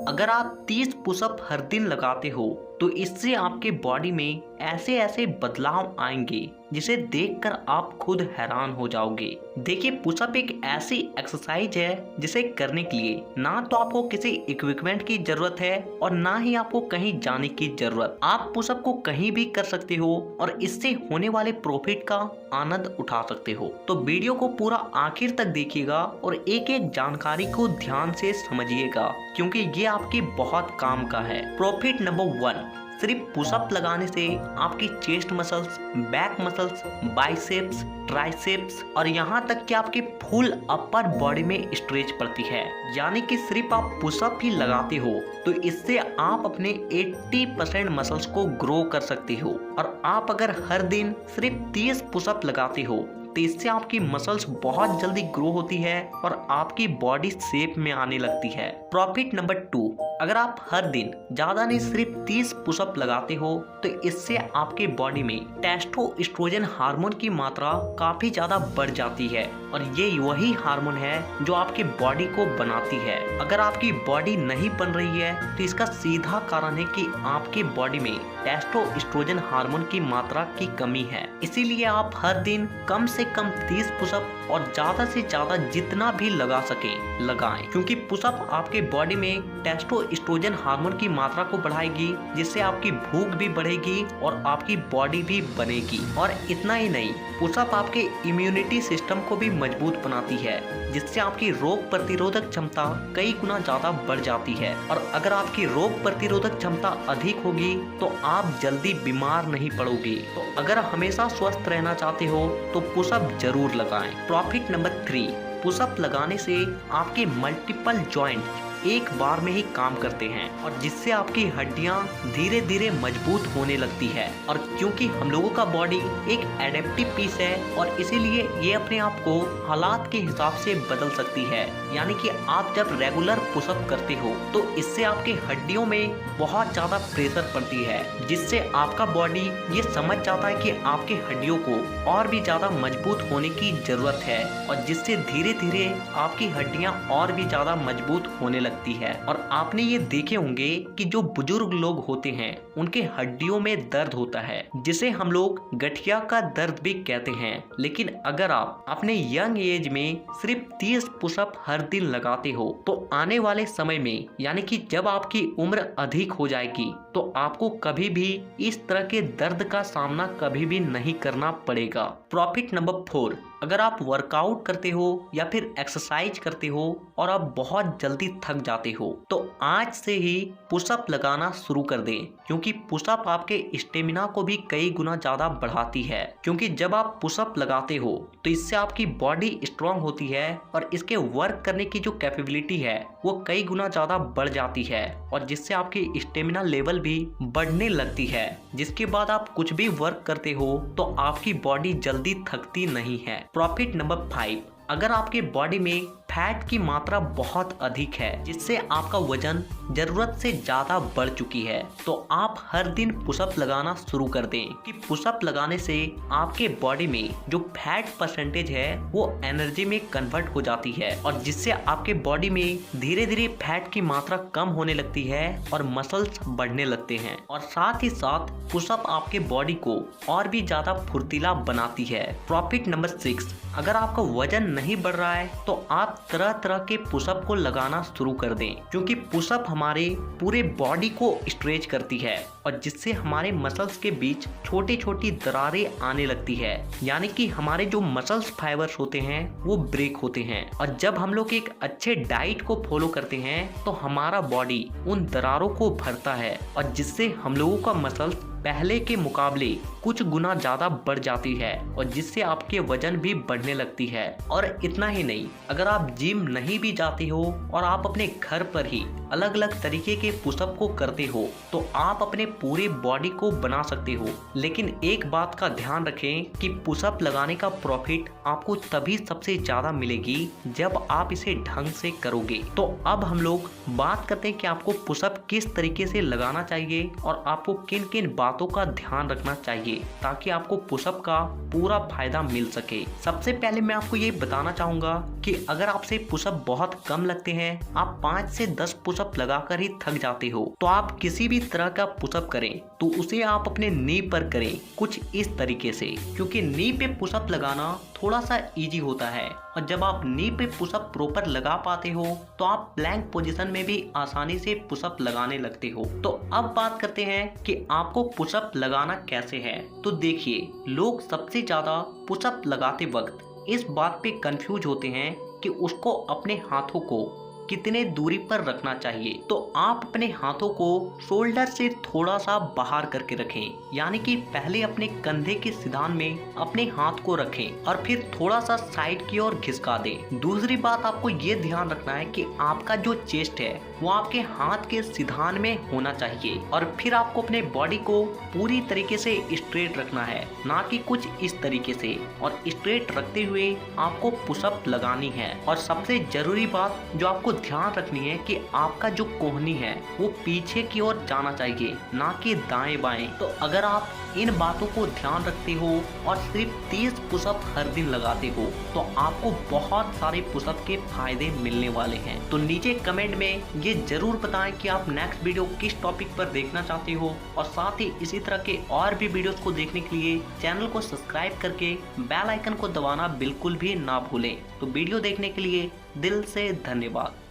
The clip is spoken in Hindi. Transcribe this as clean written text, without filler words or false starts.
अगर आप 30 पुशअप हर दिन लगाते हो तो इससे आपके बॉडी में ऐसे ऐसे बदलाव आएंगे जिसे देखकर आप खुद हैरान हो जाओगे। देखिए, पुशअप एक ऐसी एक्सरसाइज है जिसे करने के लिए ना तो आपको किसी इक्विपमेंट की जरूरत है और ना ही आपको कहीं जाने की जरूरत। आप पुशअप को कहीं भी कर सकते हो और इससे होने वाले प्रॉफिट का आनंद उठा सकते हो। तो वीडियो को पूरा आखिर तक देखिएगा और एक एक जानकारी को ध्यान से समझिएगा क्योंकि ये आपके बहुत काम का है। प्रॉफिट नंबर 1, सिर्फ पुशअप लगाने से आपकी chest muscles, back muscles, biceps, triceps और यहाँ तक कि आपके फुल अपर बॉडी में स्ट्रेच पड़ती है। यानी कि सिर्फ आप पुशअप ही लगाते हो तो इससे आप अपने 80% मसल्स को ग्रो कर सकते हो। और आप अगर हर दिन सिर्फ 30 पुशअप लगाते हो तो इससे आपकी मसल्स बहुत जल्दी ग्रो होती है और आपकी बॉडी शेप में आने लगती है। प्रॉफिट नंबर 2, अगर आप हर दिन ज्यादा नहीं सिर्फ 30 पुशअप लगाते हो तो इससे आपके बॉडी में टेस्टोस्टेरोन हार्मोन की मात्रा काफी ज्यादा बढ़ जाती है और ये वही हार्मोन है जो आपकी बॉडी को बनाती है। अगर आपकी बॉडी नहीं बन रही है तो इसका सीधा कारण है कि आपकी बॉडी में टेस्टोस्टेरोन हार्मोन की मात्रा की कमी है। इसीलिए आप हर दिन कम से कम 30 पुशअप और ज्यादा से ज्यादा जितना भी लगा सके लगाएं, क्योंकि पुशअप आपके बॉडी में टेस्टोस्टेरोन हार्मोन की मात्रा को बढ़ाएगी जिससे आपकी भूख भी बढ़ेगी और आपकी बॉडी भी बनेगी। और इतना ही नहीं, पुशअप आपके इम्यूनिटी सिस्टम को भी मजबूत बनाती है जिससे आपकी रोग प्रतिरोधक क्षमता कई गुना ज्यादा बढ़ जाती है। और अगर आपकी रोग प्रतिरोधक क्षमता अधिक होगी तो आप जल्दी बीमार नहीं पड़ोगे। तो अगर हमेशा स्वस्थ रहना चाहते हो तो पुशअप जरूर लगाएं। प्रॉफिट नंबर 3, पुशअप लगाने से आपके मल्टीपल जॉइंट एक बार में ही काम करते हैं और जिससे आपकी हड्डियां धीरे धीरे मजबूत होने लगती है। और क्योंकि हम लोगों का बॉडी एक एडेप्टिव पीस है और इसीलिए ये अपने आप को हालात के हिसाब से बदल सकती है। यानी कि आप जब रेगुलर पुशअप करते हो तो इससे आपके हड्डियों में बहुत ज्यादा प्रेशर पड़ती है जिससे आपका बॉडी ये समझ जाता है कि आपके हड्डियों को और भी ज्यादा मजबूत होने की जरूरत है और जिससे धीरे धीरे आपकी हड्डियां और भी ज्यादा मजबूत होने लगती है। और आपने ये देखे होंगे कि जो बुजुर्ग लोग होते हैं उनके हड्डियों में दर्द होता है जिसे हम लोग गठिया का दर्द भी कहते हैं। लेकिन अगर आप अपने यंग एज में सिर्फ 30 पुशअप हर दिन लगाते हो तो आने वाले समय में यानी कि जब आपकी उम्र अधिक हो जाएगी तो आपको कभी भी इस तरह के दर्द का सामना कभी भी नहीं करना पड़ेगा। प्रॉफिट नंबर 4, अगर आप वर्कआउट करते हो या फिर एक्सरसाइज करते हो और आप बहुत जल्दी थक जाते हो तो आज से ही पुशअप लगाना शुरू कर दें, क्योंकि पुशअप आपके स्टेमिना को भी कई गुना ज्यादा बढ़ाती है। क्योंकि जब आप पुशअप लगाते हो तो इससे आपकी बॉडी स्ट्रांग होती है और इसके वर्क करने की जो कैपेबिलिटी है वो कई गुना ज्यादा बढ़ जाती है और जिससे आपकी स्टेमिना लेवल भी बढ़ने लगती है, जिसके बाद आप कुछ भी वर्क करते हो तो आपकी बॉडी जल्दी थकती नहीं है। प्रॉफिट नंबर 5, अगर आपके बॉडी में फैट की मात्रा बहुत अधिक है जिससे आपका वजन जरूरत से ज्यादा बढ़ चुकी है तो आप हर दिन पुशअप लगाना शुरू कर दें कि पुशअप लगाने से आपके बॉडी में जो फैट परसेंटेज है वो एनर्जी में कन्वर्ट हो जाती है और जिससे आपके बॉडी में धीरे धीरे फैट की मात्रा कम होने लगती है और मसल्स बढ़ने लगते हैं। और साथ ही साथ पुशअप आपके बॉडी को और भी ज्यादा फुर्तीला बनाती है। प्रॉफिट नंबर 6, अगर आपका वजन नहीं बढ़ रहा है तो आप तरह तरह के पुशअप को लगाना शुरू कर दें, क्योंकि पुशअप हमारे पूरे बॉडी को स्ट्रेच करती है और जिससे हमारे मसल्स के बीच छोटी छोटी दरारें आने लगती है। यानी कि हमारे जो मसल्स फाइबर्स होते हैं वो ब्रेक होते हैं और जब हम लोग एक अच्छे डाइट को फॉलो करते हैं तो हमारा बॉडी उन दरारों को भरता है और जिससे हम लोगों का मसल्स पहले के मुकाबले कुछ गुना ज्यादा बढ़ जाती है और जिससे आपके वजन भी बढ़ने लगती है। और इतना ही नहीं, अगर आप जिम नहीं भी जाते हो और आप अपने घर पर ही अलग अलग तरीके के पुशअप को करते हो तो आप अपने पूरे बॉडी को बना सकते हो। लेकिन एक बात का ध्यान रखें कि पुशअप लगाने का प्रॉफिट आपको तभी सबसे ज्यादा मिलेगी जब आप इसे ढंग से करोगे। तो अब हम लोग बात करते हैं कि आपको पुशअप किस तरीके से लगाना चाहिए और आपको किन किन बातों का ध्यान रखना चाहिए ताकि आपको पुशअप का पूरा फायदा मिल सके। सबसे पहले मैं आपको ये बताना चाहूंगा कि अगर आपसे पुशअप बहुत कम लगते हैं, आप 5 से 10 पुशअप लगाकर ही थक जाते हो, तो आप किसी भी तरह का पुशअप करें तो उसे आप अपने नी पर करें, कुछ इस तरीके से, क्योंकि नी पे पुशअप लगाना थोड़ा सा इजी होता है और जब आप नी पे पुशअप प्रॉपर लगा पाते हो तो आप प्लैंक पोजीशन में भी आसानी से पुशअप लगाने लगते हो। तो अब बात करते हैं कि आपको पुशअप लगाना कैसे है। तो देखिए, लोग सबसे ज्यादा पुशअप लगाते वक्त इस बात पे कंफ्यूज होते हैं कि उसको अपने हाथों को कितने दूरी पर रखना चाहिए। तो आप अपने हाथों को शोल्डर से थोड़ा सा बाहर करके रखें, यानी कि पहले अपने कंधे के सिधान में अपने हाथ को रखें और फिर थोड़ा सा साइड की ओर खिसका दें। दूसरी बात आपको ये ध्यान रखना है कि आपका जो चेस्ट है वो आपके हाथ के सिधान में होना चाहिए और फिर आपको अपने बॉडी को पूरी तरीके से स्ट्रेट रखना है, ना कि कुछ इस तरीके से। और स्ट्रेट रखते हुए आपको पुशअप लगानी है। और सबसे जरूरी बात जो आपको ध्यान रखनी है कि आपका जो कोहनी है वो पीछे की ओर जाना चाहिए, ना कि दाएं बाएं। तो अगर आप इन बातों को ध्यान रखते हो और सिर्फ 30 पुशअप हर दिन लगाते हो तो आपको बहुत सारे पुशअप के फायदे मिलने वाले हैं। तो नीचे कमेंट में ये जरूर बताएं कि आप नेक्स्ट वीडियो किस टॉपिक पर देखना चाहते हो और साथ ही इसी तरह के और भी वीडियोस को देखने के लिए चैनल को सब्सक्राइब करके बेल आइकन को दबाना बिल्कुल भी ना भूलें। तो वीडियो देखने के लिए दिल से धन्यवाद।